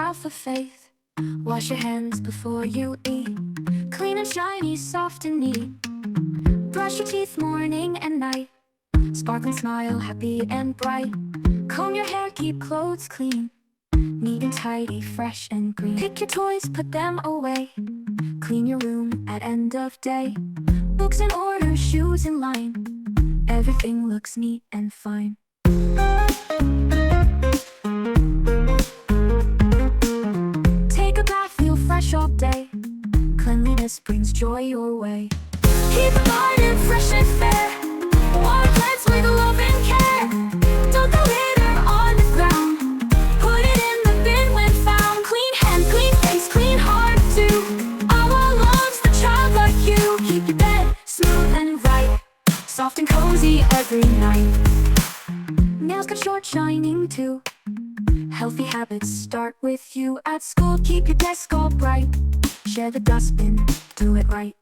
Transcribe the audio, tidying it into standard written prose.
have a faith. Wash your hands before you eat. Clean and shiny, soft and neat. Brush your teeth morning and night. Sparkling smile, happy and bright. Comb your hair, keep clothes clean. Neat and tidy, fresh and green. Pick your toys, put them away. Clean your room at end of day. Books in order, shoes in line. Everything looks neat and fine. Take a bath, feel fresh all day. Cleanliness brings joy your way. Keep the garden fresh and fair. Water plants with love and care. Don't throw litter on the ground. Put it in the bin when found. Clean hand, clean face, clean heart too. All belongs to a child like you. Keep your bed smooth and right, soft and cozy every night. Nails cut short, shining too. Healthy habits start with you. At school, keep your desk all bright. Share the dustbin, do it right.